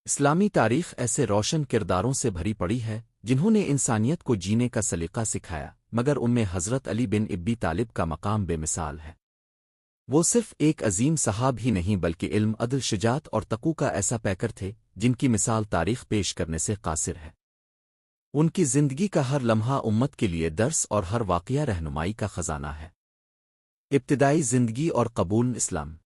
اسلامی تاریخ ایسے روشن کرداروں سے بھری پڑی ہے جنہوں نے انسانیت کو جینے کا سلیقہ سکھایا، مگر ان میں حضرت علی بن ابی طالب کا مقام بے مثال ہے۔ وہ صرف ایک عظیم صحاب ہی نہیں بلکہ علم، عدل، شجاعت اور تقوی کا ایسا پیکر تھے جن کی مثال تاریخ پیش کرنے سے قاصر ہے۔ ان کی زندگی کا ہر لمحہ امت کے لیے درس اور ہر واقعہ رہنمائی کا خزانہ ہے۔ ابتدائی زندگی اور قبول اسلام۔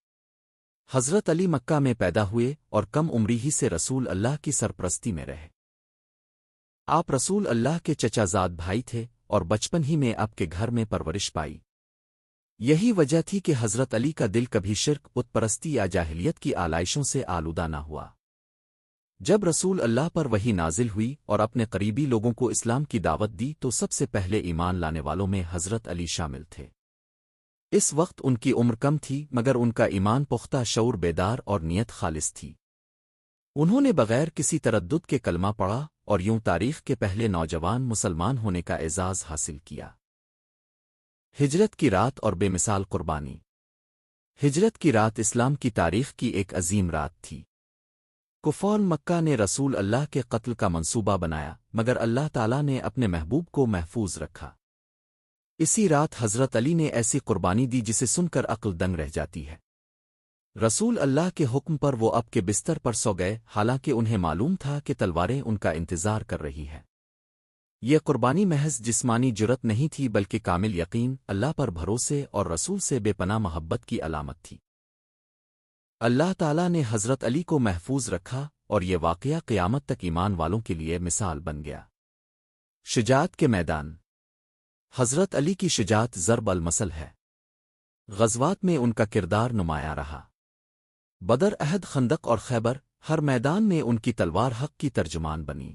حضرت علی مکہ میں پیدا ہوئے اور کم عمری ہی سے رسول اللہ کی سرپرستی میں رہے۔ آپ رسول اللہ کے چچا زاد بھائی تھے اور بچپن ہی میں آپ کے گھر میں پرورش پائی۔ یہی وجہ تھی کہ حضرت علی کا دل کبھی شرک، بت پرستی یا جاہلیت کی آلائشوں سے آلودہ نہ ہوا۔ جب رسول اللہ پر وحی نازل ہوئی اور اپنے قریبی لوگوں کو اسلام کی دعوت دی تو سب سے پہلے ایمان لانے والوں میں حضرت علی شامل تھے۔ اس وقت ان کی عمر کم تھی مگر ان کا ایمان پختہ، شعور بیدار اور نیت خالص تھی۔ انہوں نے بغیر کسی تردد کے کلمہ پڑھا اور یوں تاریخ کے پہلے نوجوان مسلمان ہونے کا اعزاز حاصل کیا۔ ہجرت کی رات اور بے مثال قربانی۔ ہجرت کی رات اسلام کی تاریخ کی ایک عظیم رات تھی۔ کفار مکہ نے رسول اللہ کے قتل کا منصوبہ بنایا مگر اللہ تعالیٰ نے اپنے محبوب کو محفوظ رکھا۔ اسی رات حضرت علی نے ایسی قربانی دی جسے سن کر عقل دنگ رہ جاتی ہے۔ رسول اللہ کے حکم پر وہ اب کے بستر پر سو گئے، حالانکہ انہیں معلوم تھا کہ تلواریں ان کا انتظار کر رہی ہیں۔ یہ قربانی محض جسمانی جرت نہیں تھی بلکہ کامل یقین، اللہ پر بھروسے اور رسول سے بے پناہ محبت کی علامت تھی۔ اللہ تعالیٰ نے حضرت علی کو محفوظ رکھا اور یہ واقعہ قیامت تک ایمان والوں کے لیے مثال بن گیا۔ شجاعت کے میدان۔ حضرت علی کی شجاعت ضرب المثل ہے۔ غزوات میں ان کا کردار نمایاں رہا۔ بدر، احد، خندق اور خیبر، ہر میدان میں ان کی تلوار حق کی ترجمان بنی۔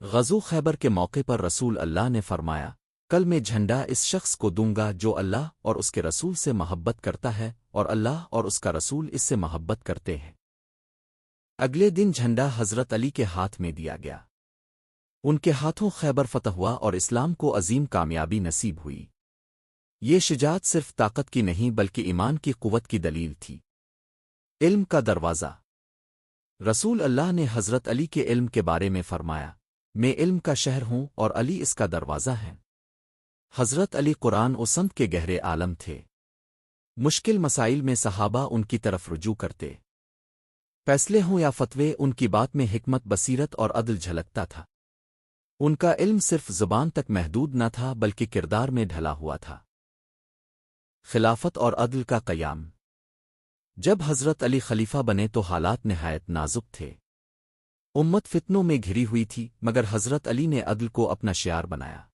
غزو خیبر کے موقع پر رسول اللہ نے فرمایا، کل میں جھنڈا اس شخص کو دوں گا جو اللہ اور اس کے رسول سے محبت کرتا ہے اور اللہ اور اس کا رسول اس سے محبت کرتے ہیں۔ اگلے دن جھنڈا حضرت علی کے ہاتھ میں دیا گیا۔ ان کے ہاتھوں خیبر فتح ہوا اور اسلام کو عظیم کامیابی نصیب ہوئی۔ یہ شجاعت صرف طاقت کی نہیں بلکہ ایمان کی قوت کی دلیل تھی۔ علم کا دروازہ۔ رسول اللہ نے حضرت علی کے علم کے بارے میں فرمایا، میں علم کا شہر ہوں اور علی اس کا دروازہ ہے۔ حضرت علی قرآن و سنت کے گہرے عالم تھے۔ مشکل مسائل میں صحابہ ان کی طرف رجوع کرتے۔ فیصلے ہوں یا فتوے، ان کی بات میں حکمت، بصیرت اور عدل جھلکتا تھا۔ ان کا علم صرف زبان تک محدود نہ تھا بلکہ کردار میں ڈھلا ہوا تھا۔ خلافت اور عدل کا قیام۔ جب حضرت علی خلیفہ بنے تو حالات نہایت نازک تھے۔ امت فتنوں میں گھری ہوئی تھی مگر حضرت علی نے عدل کو اپنا شعار بنایا۔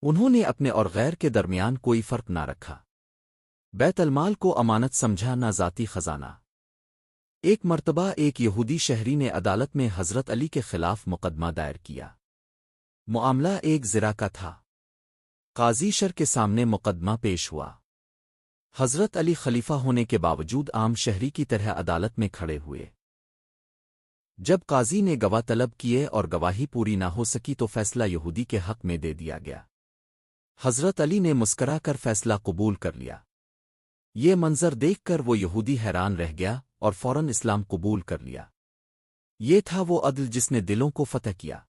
انہوں نے اپنے اور غیر کے درمیان کوئی فرق نہ رکھا۔ بیت المال کو امانت سمجھا، نہ ذاتی خزانہ۔ ایک مرتبہ ایک یہودی شہری نے عدالت میں حضرت علی کے خلاف مقدمہ دائر کیا۔ معاملہ ایک زرہ کا تھا۔ قاضی شر کے سامنے مقدمہ پیش ہوا۔ حضرت علی خلیفہ ہونے کے باوجود عام شہری کی طرح عدالت میں کھڑے ہوئے۔ جب قاضی نے گواہ طلب کیے اور گواہی پوری نہ ہو سکی تو فیصلہ یہودی کے حق میں دے دیا گیا۔ حضرت علی نے مسکرا کر فیصلہ قبول کر لیا۔ یہ منظر دیکھ کر وہ یہودی حیران رہ گیا اور فوراً اسلام قبول کر لیا۔ یہ تھا وہ عدل جس نے دلوں کو فتح کیا۔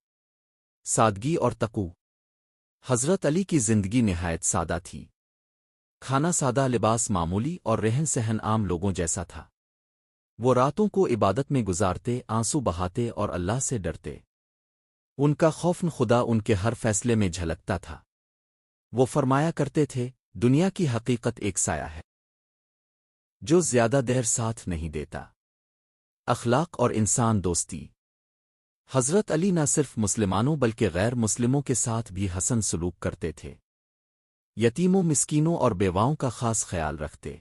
سادگی اور تقوی۔ حضرت علی کی زندگی نہایت سادہ تھی۔ کھانا سادہ، لباس معمولی اور رہن سہن عام لوگوں جیسا تھا۔ وہ راتوں کو عبادت میں گزارتے، آنسو بہاتے اور اللہ سے ڈرتے۔ ان کا خوف خدا ان کے ہر فیصلے میں جھلکتا تھا۔ وہ فرمایا کرتے تھے، دنیا کی حقیقت ایک سایہ ہے جو زیادہ دیر ساتھ نہیں دیتا۔ اخلاق اور انسان دوستی۔ حضرت علی نہ صرف مسلمانوں بلکہ غیر مسلموں کے ساتھ بھی حسن سلوک کرتے تھے۔ یتیموں، مسکینوں اور بیواؤں کا خاص خیال رکھتے۔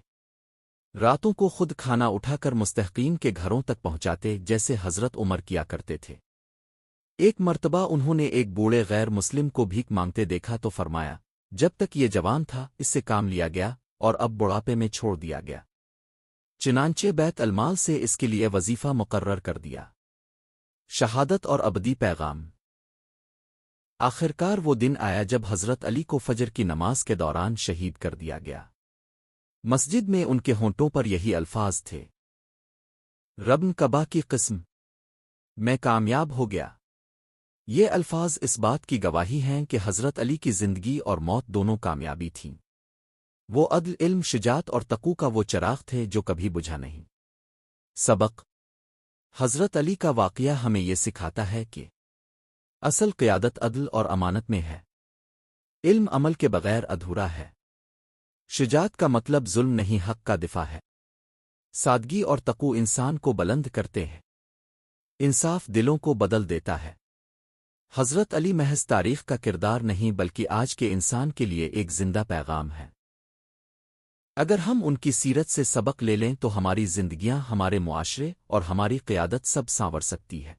راتوں کو خود کھانا اٹھا کر مستحقین کے گھروں تک پہنچاتے جیسے حضرت عمر کیا کرتے تھے۔ ایک مرتبہ انہوں نے ایک بوڑھے غیر مسلم کو بھیک مانگتے دیکھا تو فرمایا، جب تک یہ جوان تھا اس سے کام لیا گیا اور اب بڑھاپے میں چھوڑ دیا گیا۔ چنانچہ بیت المال سے اس کے لیے وظیفہ مقرر کر دیا۔ شہادت اور ابدی پیغام۔ آخرکار وہ دن آیا جب حضرت علی کو فجر کی نماز کے دوران شہید کر دیا گیا۔ مسجد میں ان کے ہونٹوں پر یہی الفاظ تھے، ربن کعبہ کی قسم۔ میں کامیاب ہو گیا۔ یہ الفاظ اس بات کی گواہی ہیں کہ حضرت علی کی زندگی اور موت دونوں کامیابی تھیں۔ وہ عدل، علم، شجاعت اور تقوی کا وہ چراغ تھے جو کبھی بجھا نہیں۔ سبق: حضرت علی کا واقعہ ہمیں یہ سکھاتا ہے کہ اصل قیادت عدل اور امانت میں ہے۔ علم عمل کے بغیر ادھورا ہے۔ شجاعت کا مطلب ظلم نہیں، حق کا دفاع ہے۔ سادگی اور تقوی انسان کو بلند کرتے ہیں۔ انصاف دلوں کو بدل دیتا ہے۔ حضرت علی محض تاریخ کا کردار نہیں بلکہ آج کے انسان کے لیے ایک زندہ پیغام ہے۔ اگر ہم ان کی سیرت سے سبق لے لیں تو ہماری زندگیاں، ہمارے معاشرے اور ہماری قیادت سب سانور سکتی ہے۔